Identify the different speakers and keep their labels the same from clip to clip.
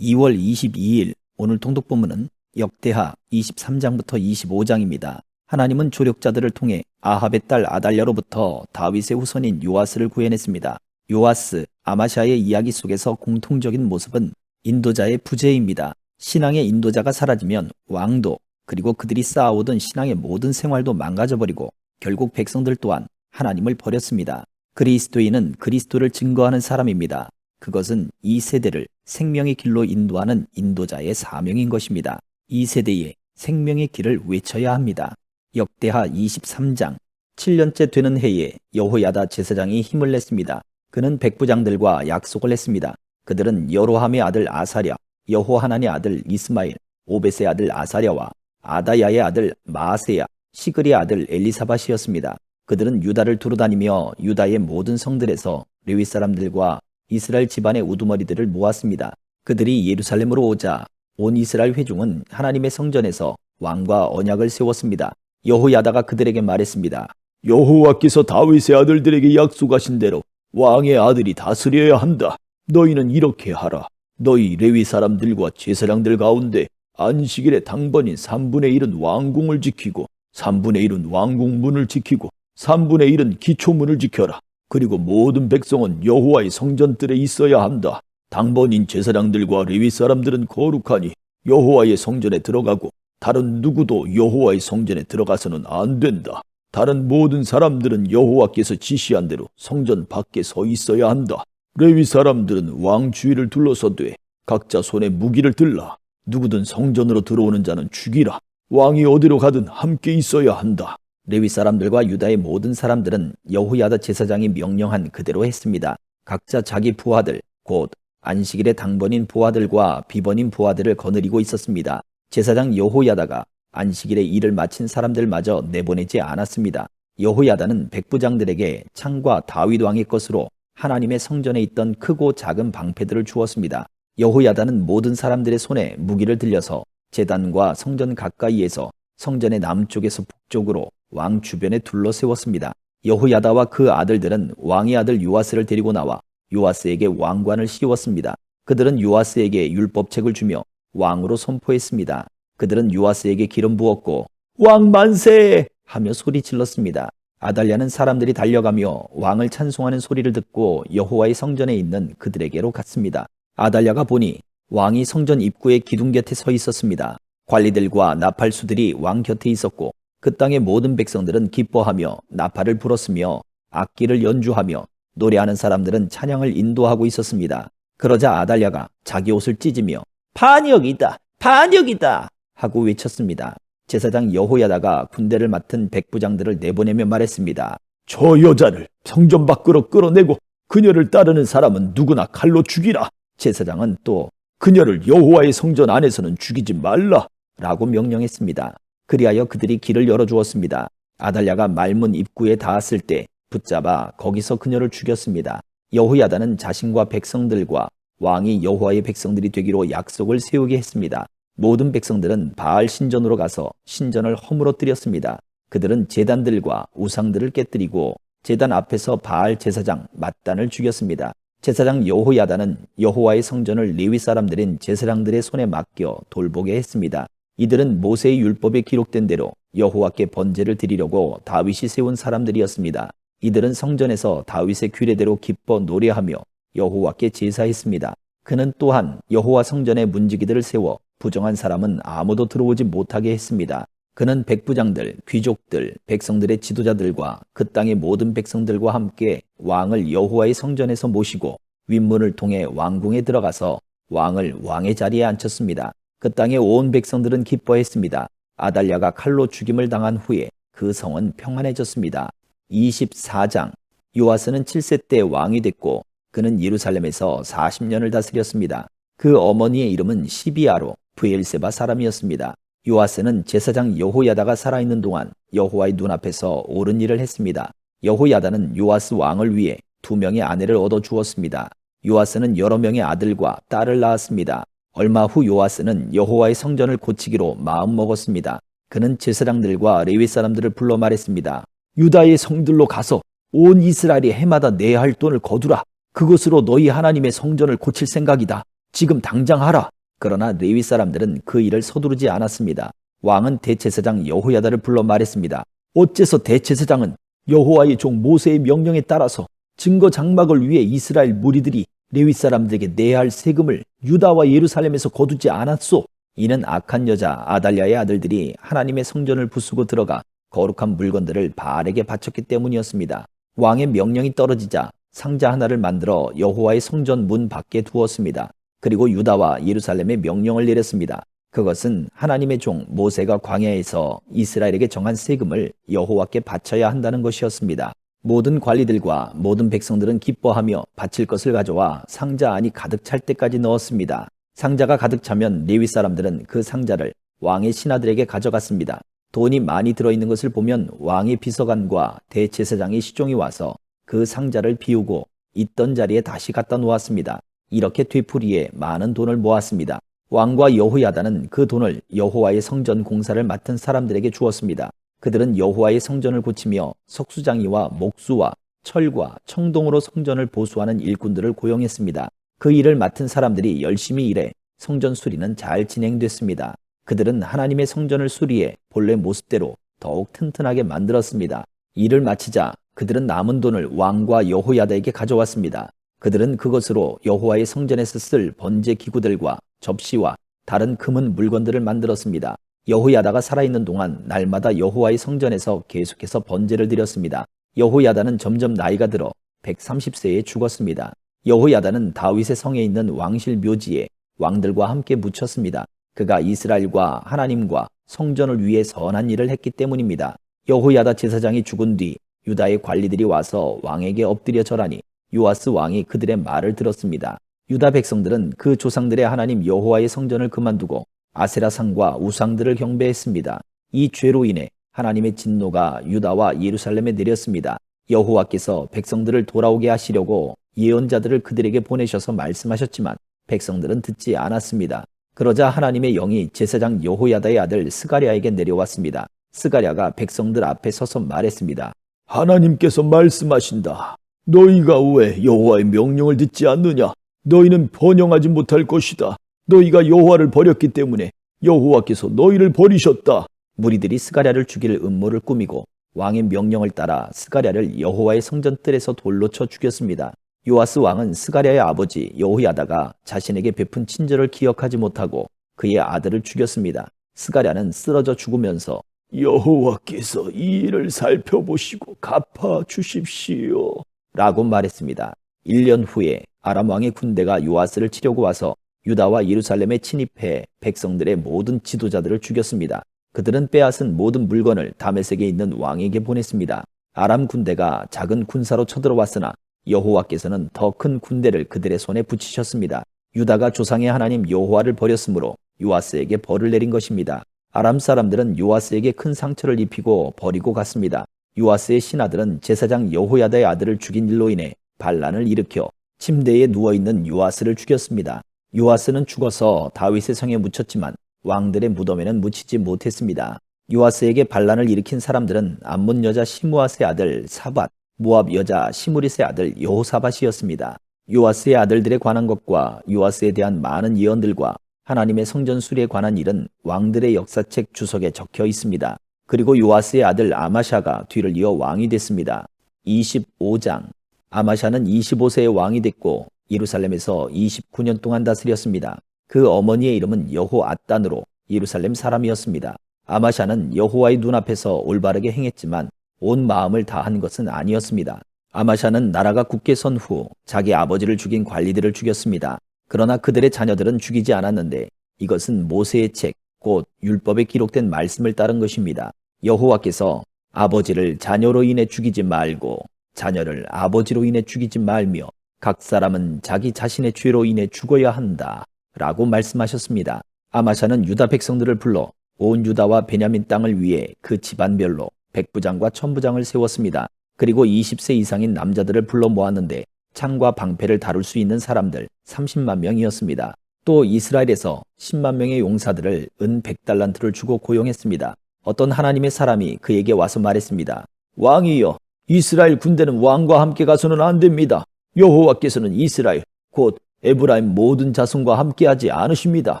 Speaker 1: 2월 22일 오늘 통독본문은 역대하 23장부터 25장입니다. 하나님은 조력자들을 통해 아합의 딸 아달랴로부터 다윗의 후손인 요아스를 구해냈습니다. 요아스, 아마샤의 이야기 속에서 공통적인 모습은 인도자의 부재입니다. 신앙의 인도자가 사라지면 왕도 그리고 그들이 쌓아오던 신앙의 모든 생활도 망가져버리고 결국 백성들 또한 하나님을 버렸습니다. 그리스도인은 그리스도를 증거하는 사람입니다. 그것은 이 세대를 생명의 길로 인도하는 인도자의 사명인 것입니다. 이 세대에 생명의 길을 외쳐야 합니다. 역대하 23장 7년째 되는 해에 여호야다 제사장이 힘을 냈습니다. 그는 백부장들과 약속을 했습니다. 그들은 여로함의 아들 아사랴, 여호하난의 아들 이스마엘, 오벳의 아들 아사랴와 아다야의 아들 마아세야, 시글의 아들 엘리사밧이었습니다. 그들은 유다를 두루다니며 유다의 모든 성들에서 레위 사람들과 이스라엘 집안의 우두머리들을 모았습니다. 그들이 예루살렘으로 오자 온 이스라엘 회중은 하나님의 성전에서 왕과 언약을 세웠습니다. 여호야다가 그들에게 말했습니다.
Speaker 2: 여호와께서 다윗의 아들들에게 약속하신 대로 왕의 아들이 다스려야 한다. 너희는 이렇게 하라. 너희 레위 사람들과 제사장들 가운데 안식일에 당번인 3분의 1은 왕궁을 지키고 3분의 1은 왕궁문을 지키고 3분의 1은 기초문을 지켜라. 그리고 모든 백성은 여호와의 성전들에 있어야 한다. 당번인 제사장들과 레위 사람들은 거룩하니 여호와의 성전에 들어가고 다른 누구도 여호와의 성전에 들어가서는 안 된다. 다른 모든 사람들은 여호와께서 지시한 대로 성전 밖에 서 있어야 한다. 레위 사람들은 왕 주위를 둘러서되 각자 손에 무기를 들라. 누구든 성전으로 들어오는 자는 죽이라. 왕이 어디로 가든 함께 있어야 한다.
Speaker 1: 레위 사람들과 유다의 모든 사람들은 여호야다 제사장이 명령한 그대로 했습니다. 각자 자기 부하들, 곧 안식일의 당번인 부하들과 비번인 부하들을 거느리고 있었습니다. 제사장 여호야다가 안식일에 일을 마친 사람들마저 내보내지 않았습니다. 여호야다는 백부장들에게 창과 다윗 왕의 것으로 하나님의 성전에 있던 크고 작은 방패들을 주었습니다. 여호야다는 모든 사람들의 손에 무기를 들려서 제단과 성전 가까이에서 성전의 남쪽에서 북쪽으로 왕 주변에 둘러세웠습니다. 여호야다와 그 아들들은 왕의 아들 요아스를 데리고 나와 요아스에게 왕관을 씌웠습니다. 그들은 요아스에게 율법책을 주며 왕으로 선포했습니다. 그들은 요아스에게 기름 부었고 왕 만세! 하며 소리 질렀습니다. 아달랴는 사람들이 달려가며 왕을 찬송하는 소리를 듣고 여호와의 성전에 있는 그들에게로 갔습니다. 아달랴가 보니 왕이 성전 입구의 기둥 곁에 서 있었습니다. 관리들과 나팔수들이 왕 곁에 있었고 그 땅의 모든 백성들은 기뻐하며 나팔을 불었으며 악기를 연주하며 노래하는 사람들은 찬양을 인도하고 있었습니다. 그러자 아달랴가 자기 옷을 찢으며 반역이다! 반역이다! 하고 외쳤습니다. 제사장 여호야다가 군대를 맡은 백부장들을 내보내며 말했습니다.
Speaker 2: 저 여자를 성전 밖으로 끌어내고 그녀를 따르는 사람은 누구나 칼로 죽이라.
Speaker 1: 제사장은 또
Speaker 2: 그녀를 여호와의 성전 안에서는 죽이지 말라.
Speaker 1: 라고 명령했습니다. 그리하여 그들이 길을 열어주었습니다. 아달랴가 말문 입구에 닿았을 때 붙잡아 거기서 그녀를 죽였습니다. 여호야다는 자신과 백성들과 왕이 여호와의 백성들이 되기로 약속을 세우게 했습니다. 모든 백성들은 바알 신전으로 가서 신전을 허물어뜨렸습니다. 그들은 제단들과 우상들을 깨뜨리고 제단 앞에서 바알 제사장 맏단을 죽였습니다. 제사장 여호야다는 여호와의 성전을 레위 사람들인 제사장들의 손에 맡겨 돌보게 했습니다. 이들은 모세의 율법에 기록된 대로 여호와께 번제를 드리려고 다윗이 세운 사람들이었습니다. 이들은 성전에서 다윗의 규례대로 기뻐 노래하며 여호와께 제사했습니다. 그는 또한 여호와 성전에 문지기들을 세워 부정한 사람은 아무도 들어오지 못하게 했습니다. 그는 백부장들, 귀족들, 백성들의 지도자들과 그 땅의 모든 백성들과 함께 왕을 여호와의 성전에서 모시고 윗문을 통해 왕궁에 들어가서 왕을 왕의 자리에 앉혔습니다. 그 땅의 온 백성들은 기뻐했습니다. 아달랴가 칼로 죽임을 당한 후에 그 성은 평안해졌습니다. 24장 요아스는 7세 때 왕이 됐고 그는 예루살렘에서 40년을 다스렸습니다. 그 어머니의 이름은 시비아로 브엘세바 사람이었습니다. 요아스는 제사장 여호야다가 살아있는 동안 여호와의 눈앞에서 옳은 일을 했습니다. 여호야다는 요아스 왕을 위해 2명의 아내를 얻어 주었습니다. 요아스는 여러 명의 아들과 딸을 낳았습니다. 얼마 후 요아스는 여호와의 성전을 고치기로 마음먹었습니다. 그는 제사장들과 레위 사람들을 불러 말했습니다. 유다의 성들로 가서 온 이스라엘이 해마다 내야 할 돈을 거두라. 그것으로 너희 하나님의 성전을 고칠 생각이다. 지금 당장 하라. 그러나 레위 사람들은 그 일을 서두르지 않았습니다. 왕은 대제사장 여호야다를 불러 말했습니다. 어째서 대제사장은 여호와의 종 모세의 명령에 따라서 증거 장막을 위해 이스라엘 무리들이 레위 사람들에게 내야 할 세금을 유다와 예루살렘에서 거두지 않았소? 이는 악한 여자 아달랴의 아들들이 하나님의 성전을 부수고 들어가 거룩한 물건들을 바알에게 바쳤기 때문이었습니다. 왕의 명령이 떨어지자 상자 하나를 만들어 여호와의 성전 문 밖에 두었습니다. 그리고 유다와 예루살렘에 명령을 내렸습니다. 그것은 하나님의 종 모세가 광야에서 이스라엘에게 정한 세금을 여호와께 바쳐야 한다는 것이었습니다. 모든 관리들과 모든 백성들은 기뻐하며 바칠 것을 가져와 상자 안이 가득 찰 때까지 넣었습니다. 상자가 가득 차면 레위 사람들은 그 상자를 왕의 신하들에게 가져갔습니다. 돈이 많이 들어있는 것을 보면 왕의 비서관과 대제사장의 시종이 와서 그 상자를 비우고 있던 자리에 다시 갖다 놓았습니다. 이렇게 되풀이해 많은 돈을 모았습니다. 왕과 여호야다는 그 돈을 여호와의 성전 공사를 맡은 사람들에게 주었습니다. 그들은 여호와의 성전을 고치며 석수장이와 목수와 철과 청동으로 성전을 보수하는 일꾼들을 고용했습니다. 그 일을 맡은 사람들이 열심히 일해 성전 수리는 잘 진행됐습니다. 그들은 하나님의 성전을 수리해 본래 모습대로 더욱 튼튼하게 만들었습니다. 일을 마치자 그들은 남은 돈을 왕과 여호야다에게 가져왔습니다. 그들은 그것으로 여호와의 성전에서 쓸 번제 기구들과 접시와 다른 금은 물건들을 만들었습니다. 여호야다가 살아있는 동안 날마다 여호와의 성전에서 계속해서 번제를 드렸습니다. 여호야다는 점점 나이가 들어 130세에 죽었습니다. 여호야다는 다윗의 성에 있는 왕실 묘지에 왕들과 함께 묻혔습니다. 그가 이스라엘과 하나님과 성전을 위해 선한 일을 했기 때문입니다. 여호야다 제사장이 죽은 뒤 유다의 관리들이 와서 왕에게 엎드려 절하니 요아스 왕이 그들의 말을 들었습니다. 유다 백성들은 그 조상들의 하나님 여호와의 성전을 그만두고 아세라상과 우상들을 경배했습니다. 이 죄로 인해 하나님의 진노가 유다와 예루살렘에 내렸습니다. 여호와께서 백성들을 돌아오게 하시려고 예언자들을 그들에게 보내셔서 말씀하셨지만 백성들은 듣지 않았습니다. 그러자 하나님의 영이 제사장 여호야다의 아들 스가랴에게 내려왔습니다. 스가랴가 백성들 앞에 서서 말했습니다.
Speaker 2: 하나님께서 말씀하신다. 너희가 왜 여호와의 명령을 듣지 않느냐? 너희는 번영하지 못할 것이다. 너희가 여호와를 버렸기 때문에 여호와께서 너희를 버리셨다.
Speaker 1: 무리들이 스가랴를 죽일 음모를 꾸미고 왕의 명령을 따라 스가랴를 여호와의 성전 뜰에서 돌로 쳐 죽였습니다. 요아스 왕은 스가랴의 아버지 여호야다가 자신에게 베푼 친절을 기억하지 못하고 그의 아들을 죽였습니다. 스가랴는 쓰러져 죽으면서
Speaker 2: 여호와께서 이 일을 살펴보시고 갚아 주십시오.
Speaker 1: 라고 말했습니다. 1년 후에 아람 왕의 군대가 요아스를 치려고 와서 유다와 예루살렘에 침입해 백성들의 모든 지도자들을 죽였습니다. 그들은 빼앗은 모든 물건을 다메섹에 있는 왕에게 보냈습니다. 아람 군대가 작은 군사로 쳐들어왔으나 여호와께서는 더 큰 군대를 그들의 손에 붙이셨습니다. 유다가 조상의 하나님 여호와를 버렸으므로 요아스에게 벌을 내린 것입니다. 아람 사람들은 요아스에게 큰 상처를 입히고 버리고 갔습니다. 요아스의 신하들은 제사장 여호야다의 아들을 죽인 일로 인해 반란을 일으켜 침대에 누워있는 요아스를 죽였습니다. 요아스는 죽어서 다윗의 성에 묻혔지만 왕들의 무덤에는 묻히지 못했습니다. 요아스에게 반란을 일으킨 사람들은 암몬 여자 시므앗의 아들 사밧, 모압 여자 시므릿의 아들 여호사밧이었습니다. 요아스의 아들들에 관한 것과 요아스에 대한 많은 예언들과 하나님의 성전 수리에 관한 일은 왕들의 역사책 주석에 적혀 있습니다. 그리고 요아스의 아들 아마샤가 뒤를 이어 왕이 됐습니다. 25장. 아마샤는 25세의 왕이 됐고 예루살렘에서 29년 동안 다스렸습니다. 그 어머니의 이름은 여호앗단으로 예루살렘 사람이었습니다. 아마샤는 여호와의 눈앞에서 올바르게 행했지만 온 마음을 다한 것은 아니었습니다. 아마샤는 나라가 굳게 선 후 자기 아버지를 죽인 관리들을 죽였습니다. 그러나 그들의 자녀들은 죽이지 않았는데 이것은 모세의 책, 곧 율법에 기록된 말씀을 따른 것입니다. 여호와께서 아버지를 자녀로 인해 죽이지 말고 자녀를 아버지로 인해 죽이지 말며 각 사람은 자기 자신의 죄로 인해 죽어야 한다 라고 말씀하셨습니다. 아마샤는 유다 백성들을 불러 온 유다와 베냐민 땅을 위해 그 집안별로 백부장과 천부장을 세웠습니다. 그리고 20세 이상인 남자들을 불러 모았는데 창과 방패를 다룰 수 있는 사람들 30만 명이었습니다. 또 이스라엘에서 10만 명의 용사들을 은 100달란트를 주고 고용했습니다. 어떤 하나님의 사람이 그에게 와서 말했습니다.
Speaker 2: 왕이여, 이스라엘 군대는 왕과 함께 가서는 안 됩니다. 여호와께서는 이스라엘, 곧 에브라임 모든 자손과 함께하지 않으십니다.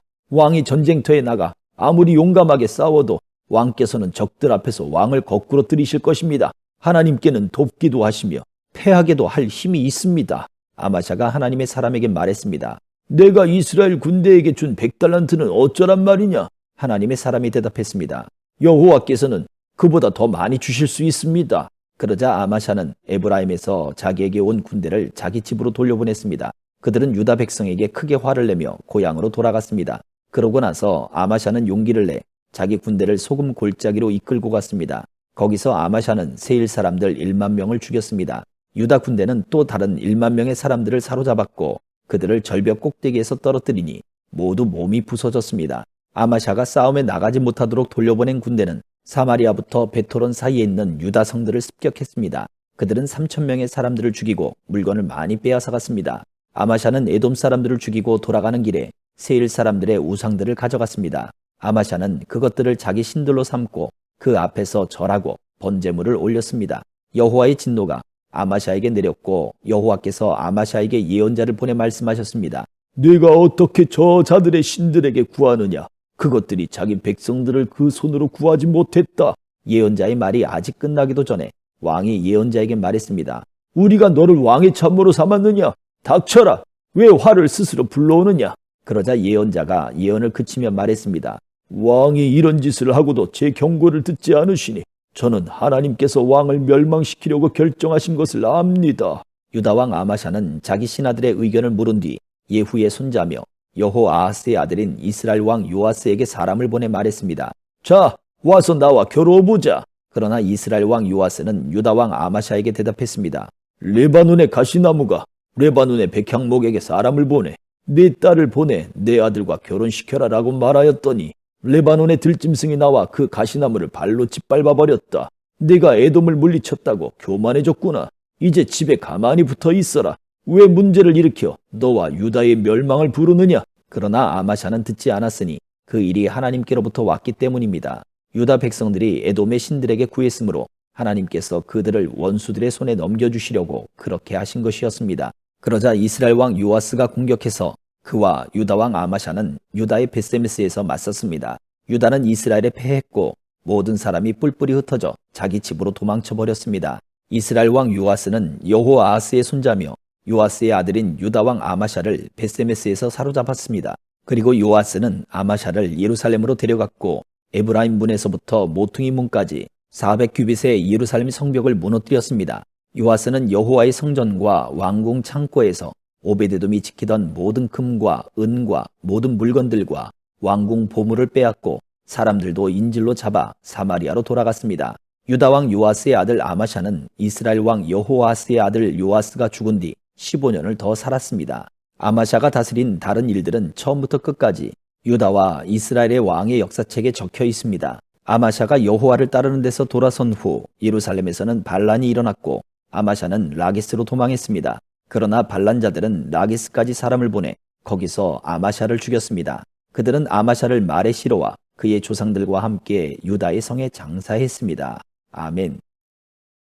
Speaker 2: 왕이 전쟁터에 나가 아무리 용감하게 싸워도 왕께서는 적들 앞에서 왕을 거꾸로 들이실 것입니다. 하나님께는 돕기도 하시며 패하게도 할 힘이 있습니다.
Speaker 1: 아마샤가 하나님의 사람에게 말했습니다.
Speaker 2: 내가 이스라엘 군대에게 준 100달란트는 어쩌란 말이냐?
Speaker 1: 하나님의 사람이 대답했습니다.
Speaker 2: 여호와께서는 그보다 더 많이 주실 수 있습니다.
Speaker 1: 그러자 아마샤는 에브라임에서 자기에게 온 군대를 자기 집으로 돌려보냈습니다. 그들은 유다 백성에게 크게 화를 내며 고향으로 돌아갔습니다. 그러고 나서 아마샤는 용기를 내 자기 군대를 소금 골짜기로 이끌고 갔습니다. 거기서 아마샤는 세일 사람들 1만 명을 죽였습니다. 유다 군대는 또 다른 1만 명의 사람들을 사로잡았고 그들을 절벽 꼭대기에서 떨어뜨리니 모두 몸이 부서졌습니다. 아마샤가 싸움에 나가지 못하도록 돌려보낸 군대는 사마리아부터 베토론 사이에 있는 유다 성들을 습격했습니다. 그들은 3,000명의 사람들을 죽이고 물건을 많이 빼앗아갔습니다. 아마샤는 에돔 사람들을 죽이고 돌아가는 길에 세일 사람들의 우상들을 가져갔습니다. 아마샤는 그것들을 자기 신들로 삼고 그 앞에서 절하고 번제물을 올렸습니다. 여호와의 진노가 아마샤에게 내렸고 여호와께서 아마샤에게 예언자를 보내 말씀하셨습니다.
Speaker 2: 네가 어떻게 저 자들의 신들에게 구하느냐? 그것들이 자기 백성들을 그 손으로 구하지 못했다.
Speaker 1: 예언자의 말이 아직 끝나기도 전에 왕이 예언자에게 말했습니다.
Speaker 2: 우리가 너를 왕의 참모로 삼았느냐? 닥쳐라. 왜 화를 스스로 불러오느냐?
Speaker 1: 그러자 예언자가 예언을 그치며 말했습니다.
Speaker 2: 왕이 이런 짓을 하고도 제 경고를 듣지 않으시니 저는 하나님께서 왕을 멸망시키려고 결정하신 것을 압니다.
Speaker 1: 유다왕 아마샤는 자기 신하들의 의견을 물은 뒤 예후의 손자며 여호아하스의 아들인 이스라엘 왕 요아스에게 사람을 보내 말했습니다.
Speaker 2: 자, 와서 나와 겨루어보자.
Speaker 1: 그러나 이스라엘 왕 요아스는 유다 왕 아마샤에게 대답했습니다.
Speaker 2: 레바논의 가시나무가 레바논의 백향목에게 사람을 보내 네 딸을 보내 내 아들과 결혼시켜라라고 말하였더니 레바논의 들짐승이 나와 그 가시나무를 발로 짓밟아버렸다. 네가 에돔을 물리쳤다고 교만해졌구나. 이제 집에 가만히 붙어 있어라. 왜 문제를 일으켜 너와 유다의 멸망을 부르느냐?
Speaker 1: 그러나 아마샤는 듣지 않았으니 그 일이 하나님께로부터 왔기 때문입니다. 유다 백성들이 에돔의 신들에게 구했으므로 하나님께서 그들을 원수들의 손에 넘겨주시려고 그렇게 하신 것이었습니다. 그러자 이스라엘 왕 요아스가 공격해서 그와 유다 왕 아마샤는 유다의 베세메스에서 맞섰습니다. 유다는 이스라엘에 패했고 모든 사람이 뿔뿔이 흩어져 자기 집으로 도망쳐 버렸습니다. 이스라엘 왕 요아스는 여호아하스의 손자며 요아스의 아들인 유다 왕 아마샤를 베세메스에서 사로잡았습니다. 그리고 요아스는 아마샤를 예루살렘으로 데려갔고 에브라임 문에서부터 모퉁이 문까지 400규빗의 예루살렘 성벽을 무너뜨렸습니다. 요아스는 여호와의 성전과 왕궁 창고에서 오베데돔이 지키던 모든 금과 은과 모든 물건들과 왕궁 보물을 빼앗고 사람들도 인질로 잡아 사마리아로 돌아갔습니다. 유다 왕 요아스의 아들 아마샤는 이스라엘 왕 여호아스의 아들 요아스가 죽은 뒤 15년을 더 살았습니다. 아마샤가 다스린 다른 일들은 처음부터 끝까지 유다와 이스라엘의 왕의 역사책에 적혀 있습니다. 아마샤가 여호와를 따르는 데서 돌아선 후 예루살렘에서는 반란이 일어났고 아마샤는 라게스로 도망했습니다. 그러나 반란자들은 라게스까지 사람을 보내 거기서 아마샤를 죽였습니다. 그들은 아마샤를 마레시로와 그의 조상들과 함께 유다의 성에 장사했습니다. 아멘.